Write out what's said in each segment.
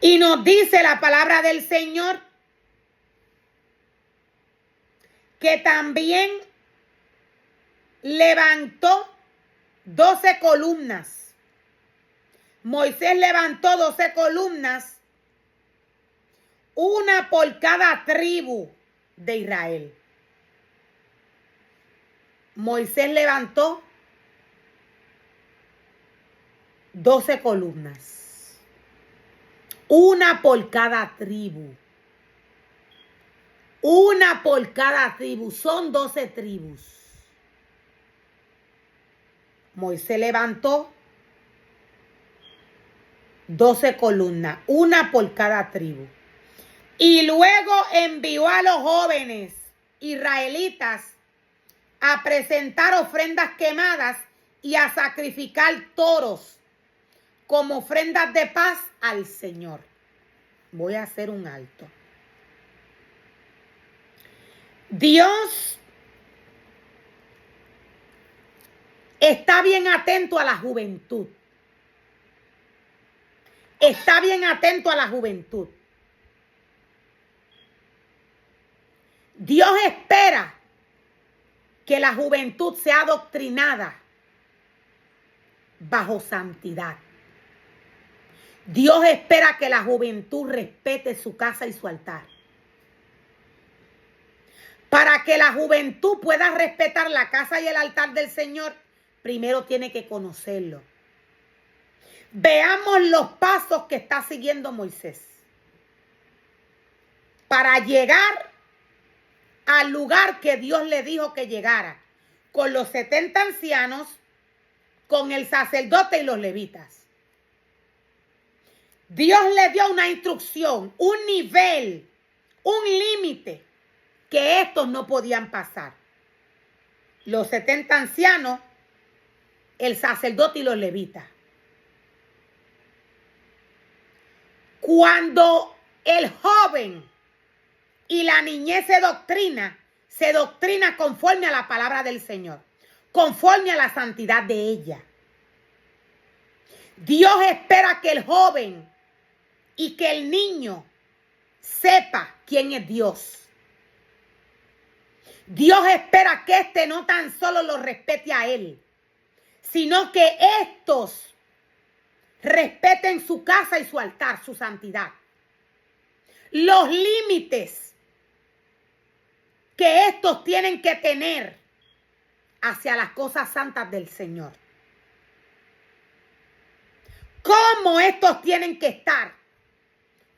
Y nos dice la palabra del Señor que también levantó 12 columnas. Moisés levantó 12 columnas, una por cada tribu de Israel. Moisés levantó 12 columnas, una por cada tribu. Una por cada tribu, son 12 tribus. Moisés levantó 12 columnas, una por cada tribu. Y luego envió a los jóvenes israelitas a presentar ofrendas quemadas y a sacrificar toros como ofrendas de paz al Señor. Voy a hacer un alto. Dios está bien atento a la juventud. Está bien atento a la juventud. Dios espera que la juventud sea adoctrinada bajo santidad. Dios espera que la juventud respete su casa y su altar. Para que la juventud pueda respetar la casa y el altar del Señor, primero tiene que conocerlo. Veamos los pasos que está siguiendo Moisés para llegar al lugar que Dios le dijo que llegara, con los 70 ancianos, con el sacerdote y los levitas. Dios le dio una instrucción, un nivel, un límite que estos no podían pasar. Los 70 ancianos, el sacerdote y los levitas. Cuando el joven y la niñez se doctrina conforme a la palabra del Señor, conforme a la santidad de ella. Dios espera que el joven y que el niño sepa quién es Dios. Dios espera que éste no tan solo lo respete a él, sino que estos respeten su casa y su altar, su santidad. Los límites que estos tienen que tener hacia las cosas santas del Señor. Cómo estos tienen que estar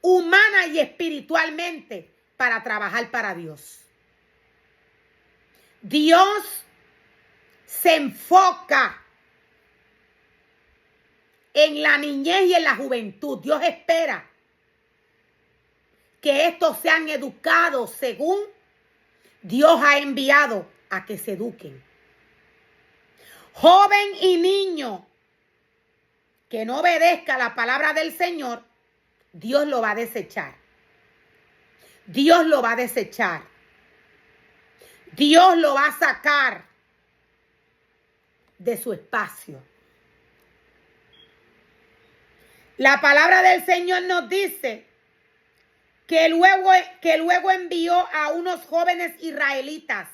humana y espiritualmente para trabajar para Dios. Dios se enfoca en la niñez y en la juventud. Dios espera que estos sean educados según Dios ha enviado a que se eduquen. Joven y niño que no obedezca la palabra del Señor, Dios lo va a desechar. Dios lo va a desechar. Dios lo va a sacar de su espacio. La palabra del Señor nos dice que luego envió a unos jóvenes israelitas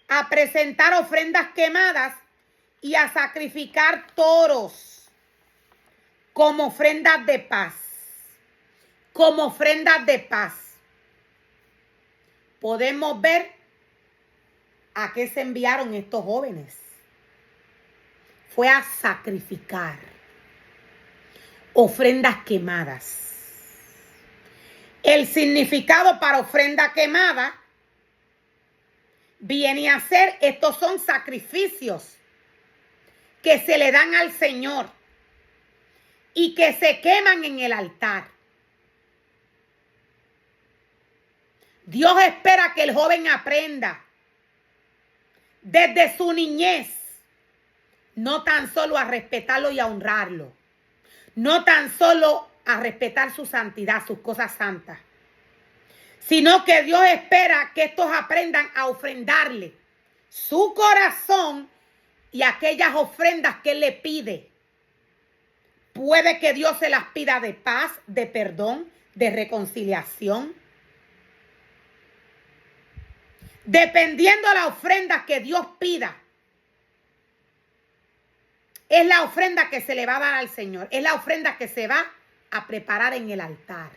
a presentar ofrendas quemadas y a sacrificar toros como ofrendas de paz. Como ofrendas de paz. Podemos ver a qué se enviaron estos jóvenes. Fue a sacrificar ofrendas quemadas. El significado para ofrenda quemada viene a ser, estos son sacrificios que se le dan al Señor y que se queman en el altar. Dios espera que el joven aprenda desde su niñez, no tan solo a respetarlo y a honrarlo, no tan solo a respetar su santidad, sus cosas santas, sino que Dios espera que estos aprendan a ofrendarle su corazón y aquellas ofrendas que Él le pide puede que Dios se las pida de paz, de perdón, de reconciliación. Dependiendo de la ofrenda que Dios pida, es la ofrenda que se le va a dar al Señor. Es la ofrenda que se va a preparar en el altar.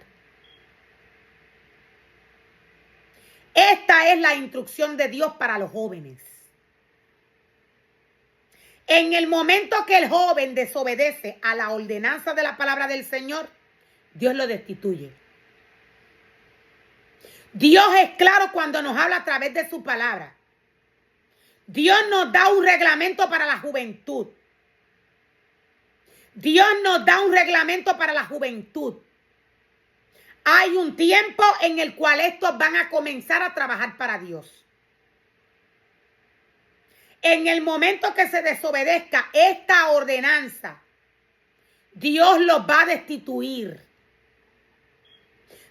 Esta es la instrucción de Dios para los jóvenes. En el momento que el joven desobedece a la ordenanza de la palabra del Señor, Dios lo destituye. Dios es claro cuando nos habla a través de su palabra. Dios nos da un reglamento para la juventud. Dios nos da un reglamento para la juventud. Hay un tiempo en el cual estos van a comenzar a trabajar para Dios. En el momento que se desobedezca esta ordenanza, Dios los va a destituir.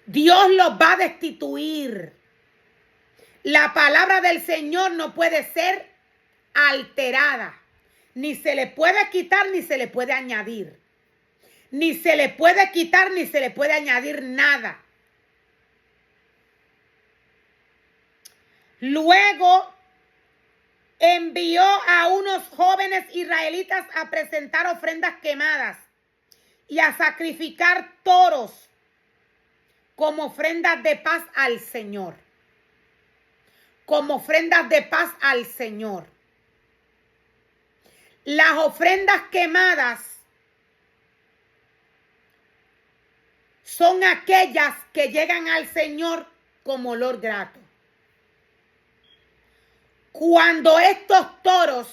Dios los va a destituir. La palabra del Señor no puede ser alterada. Ni se le puede quitar ni se le puede añadir. Ni se le puede quitar ni se le puede añadir nada. Luego envió a unos jóvenes israelitas a presentar ofrendas quemadas y a sacrificar toros como ofrendas de paz al Señor. Como ofrendas de paz al Señor. Las ofrendas quemadas son aquellas que llegan al Señor como olor grato. Cuando estos toros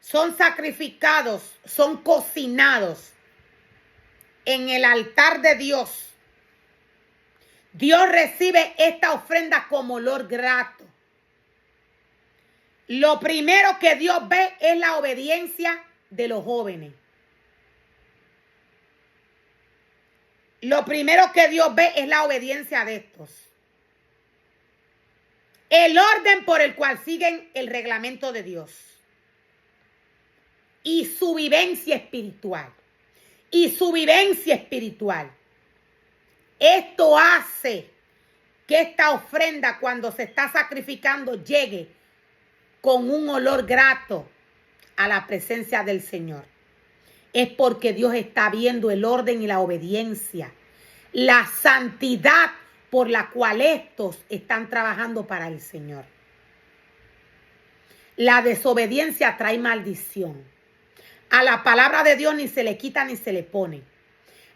son sacrificados, son cocinados en el altar de Dios, Dios recibe esta ofrenda como olor grato. Lo primero que Dios ve es la obediencia de los jóvenes. Lo primero que Dios ve es la obediencia de estos. El orden por el cual siguen el reglamento de Dios. Y su vivencia espiritual. Y su vivencia espiritual. Esto hace que esta ofrenda cuando se está sacrificando llegue con un olor grato a la presencia del Señor. Es porque Dios está viendo el orden y la obediencia, la santidad por la cual estos están trabajando para el Señor. La desobediencia trae maldición. A la palabra de Dios ni se le quita ni se le pone.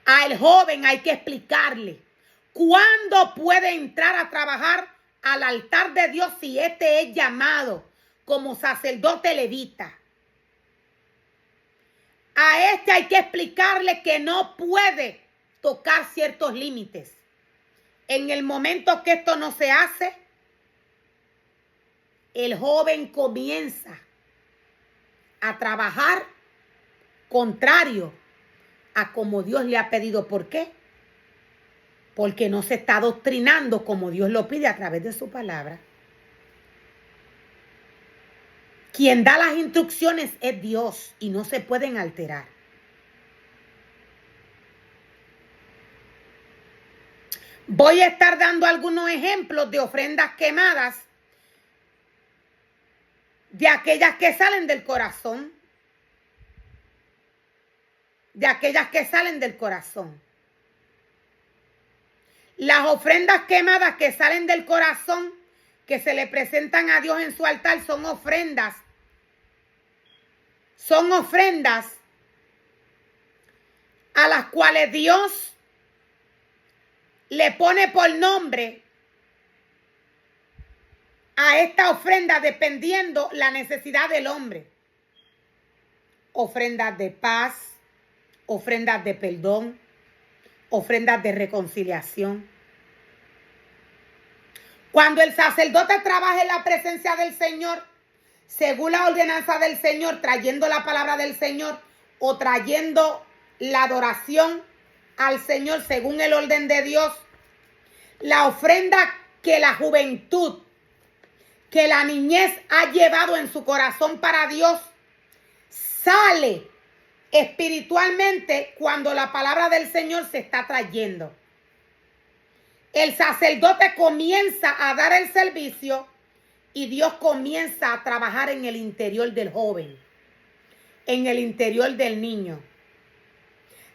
Al joven hay que explicarle cuándo puede entrar a trabajar al altar de Dios si este es llamado como sacerdote levita. A este hay que explicarle que no puede tocar ciertos límites. En el momento que esto no se hace, el joven comienza a trabajar contrario a como Dios le ha pedido. ¿Por qué? Porque no se está adoctrinando como Dios lo pide a través de su palabra. Quien da las instrucciones es Dios y no se pueden alterar. Voy a estar dando algunos ejemplos de ofrendas quemadas, de aquellas que salen del corazón. De aquellas que salen del corazón. Las ofrendas quemadas que salen del corazón, que se le presentan a Dios en su altar, son ofrendas a las cuales Dios le pone por nombre a esta ofrenda dependiendo la necesidad del hombre. Ofrendas de paz, ofrendas de perdón, ofrendas de reconciliación. Cuando el sacerdote trabaja en la presencia del Señor, según la ordenanza del Señor, trayendo la palabra del Señor o trayendo la adoración al Señor según el orden de Dios, la ofrenda que la juventud, que la niñez ha llevado en su corazón para Dios, sale espiritualmente cuando la palabra del Señor se está trayendo. El sacerdote comienza a dar el servicio y Dios comienza a trabajar en el interior del joven, en el interior del niño.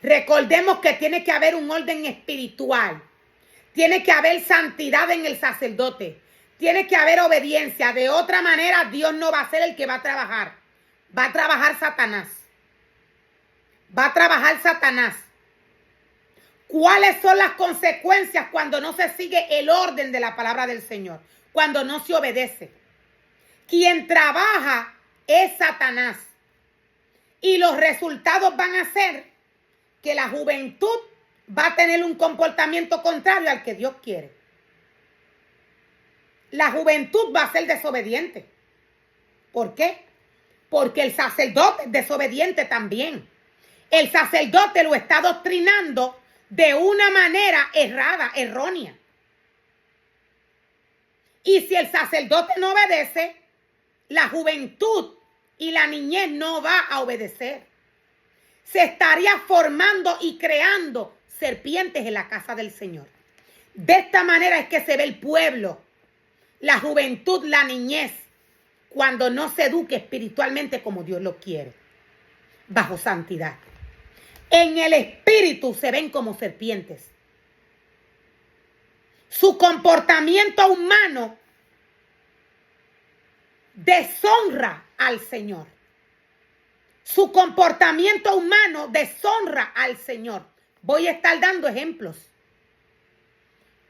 Recordemos que tiene que haber un orden espiritual. Tiene que haber santidad en el sacerdote. Tiene que haber obediencia. De otra manera, Dios no va a ser el que va a trabajar. Va a trabajar Satanás. Va a trabajar Satanás. ¿Cuáles son las consecuencias cuando no se sigue el orden de la palabra del Señor? Cuando no se obedece. Quien trabaja es Satanás. Y los resultados van a ser que la juventud va a tener un comportamiento contrario al que Dios quiere. La juventud va a ser desobediente. ¿Por qué? Porque el sacerdote es desobediente también. El sacerdote lo está adoctrinando de una manera errada, errónea. Y si el sacerdote no obedece, la juventud y la niñez no va a obedecer. Se estaría formando y creando serpientes en la casa del Señor. De esta manera es que se ve el pueblo, la juventud, la niñez, cuando no se eduque espiritualmente como Dios lo quiere, bajo santidad. En el espíritu se ven como serpientes. Su comportamiento humano deshonra al Señor. Su comportamiento humano deshonra al Señor. Voy a estar dando ejemplos.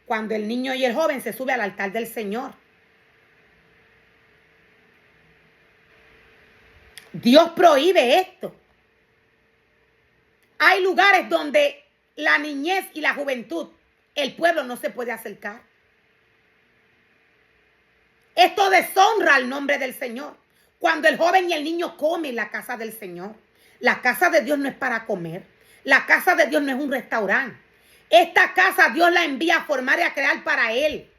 Cuando el niño y el joven se suben al altar del Señor. Dios prohíbe esto. Hay lugares donde la niñez y la juventud, el pueblo no se puede acercar. Esto deshonra al nombre del Señor. Cuando el joven y el niño comen en la casa del Señor. La casa de Dios no es para comer. La casa de Dios no es un restaurante. Esta casa Dios la envía a formar y a crear para Él.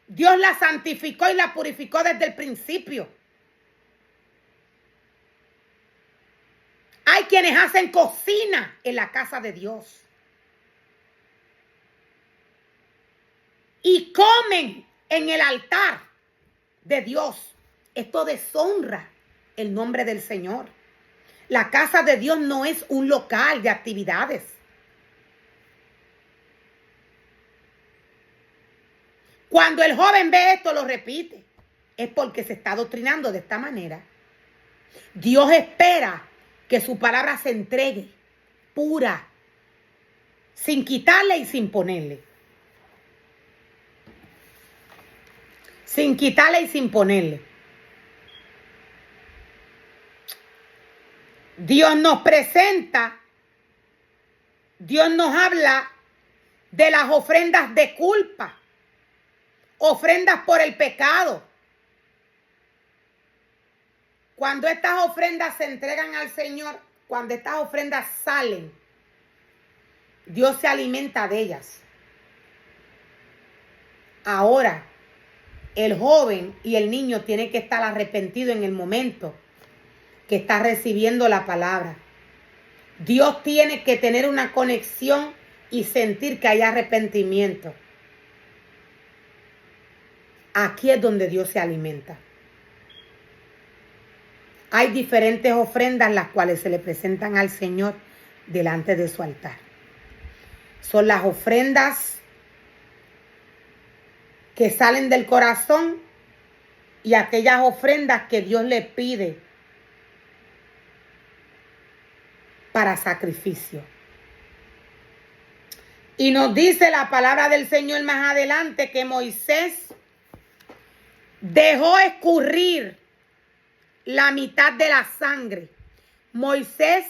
Dios la santificó y la purificó desde el principio. Hay quienes hacen cocina en la casa de Dios. Y comen en el altar de Dios. Esto deshonra el nombre del Señor. La casa de Dios no es un local de actividades. Cuando el joven ve esto, lo repite. Es porque se está adoctrinando de esta manera. Dios espera que su palabra se entregue pura, sin quitarle y sin ponerle. Sin quitarle y sin ponerle. Dios nos presenta, Dios nos habla de las ofrendas de culpa, ofrendas por el pecado. Cuando estas ofrendas se entregan al Señor, cuando estas ofrendas salen, Dios se alimenta de ellas. Ahora, el joven y el niño tienen que estar arrepentidos en el momento que está recibiendo la palabra. Dios tiene que tener una conexión y sentir que hay arrepentimiento. Aquí es donde Dios se alimenta. Hay diferentes ofrendas las cuales se le presentan al Señor delante de su altar. Son las ofrendas que salen del corazón y aquellas ofrendas que Dios le pide para sacrificio. Y nos dice la palabra del Señor más adelante que Moisés dejó escurrir la mitad de la sangre. Moisés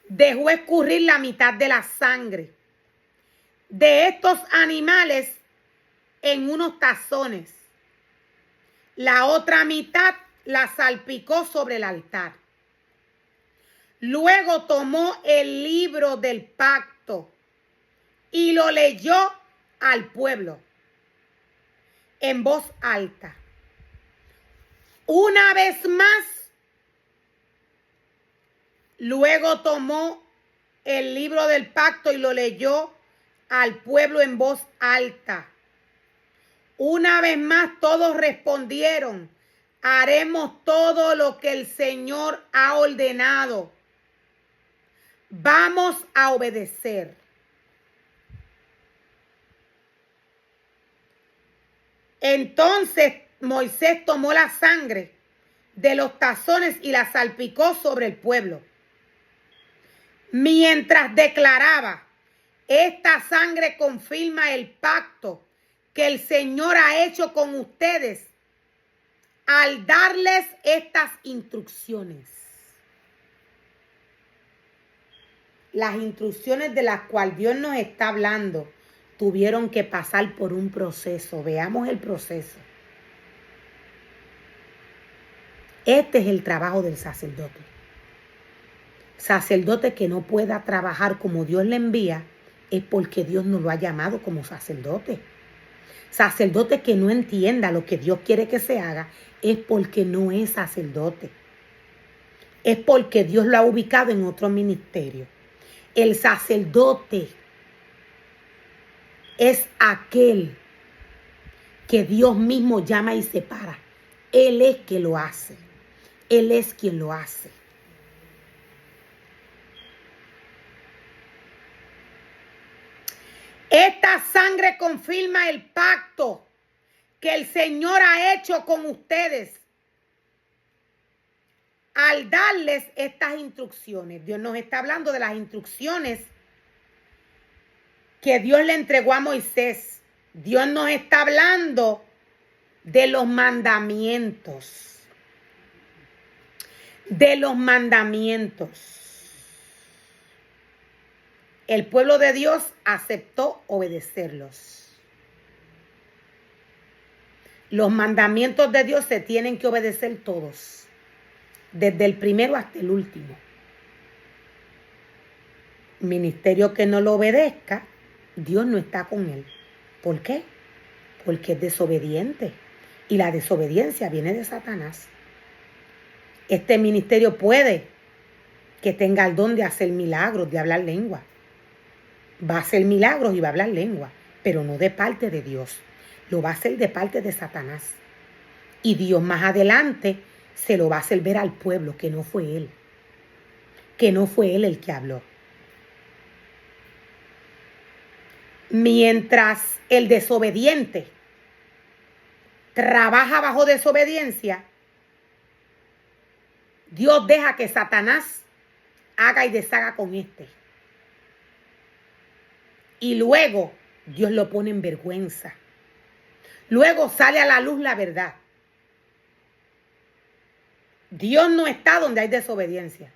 dejó escurrir la mitad de la sangre de estos animales en unos tazones. La otra mitad la salpicó sobre el altar. Luego tomó el libro del pacto y lo leyó al pueblo en voz alta. Una vez más Luego tomó el libro del pacto y lo leyó al pueblo en voz alta. Una vez más todos respondieron: haremos todo lo que el Señor ha ordenado. Vamos a obedecer. Entonces Moisés tomó la sangre de los tazones y la salpicó sobre el pueblo, mientras declaraba: esta sangre confirma el pacto que el Señor ha hecho con ustedes al darles estas instrucciones. Las instrucciones de las cuales Dios nos está hablando tuvieron que pasar por un proceso. Veamos el proceso. Este es el trabajo del sacerdote. Sacerdote que no pueda trabajar como Dios le envía es porque Dios no lo ha llamado como sacerdote. Sacerdote que no entienda lo que Dios quiere que se haga es porque no es sacerdote. Es porque Dios lo ha ubicado en otro ministerio. El sacerdote es aquel que Dios mismo llama y separa. Él es quien lo hace. Él es quien lo hace. Esta sangre confirma el pacto que el Señor ha hecho con ustedes al darles estas instrucciones. Dios nos está hablando de las instrucciones que Dios le entregó a Moisés. Dios nos está hablando de los mandamientos. De los mandamientos. El pueblo de Dios aceptó obedecerlos. Los mandamientos de Dios se tienen que obedecer todos, desde el primero hasta el último. Ministerio que no lo obedezca, Dios no está con él. ¿Por qué? Porque es desobediente. Y la desobediencia viene de Satanás. Este ministerio puede que tenga el don de hacer milagros, de hablar lengua. Va a hacer milagros y va a hablar lengua, pero no de parte de Dios. Lo va a hacer de parte de Satanás. Y Dios más adelante se lo va a hacer ver al pueblo que no fue él. Que no fue él el que habló. Mientras el desobediente trabaja bajo desobediencia, Dios deja que Satanás haga y deshaga con este. Y luego Dios lo pone en vergüenza. Luego sale a la luz la verdad. Dios no está donde hay desobediencia.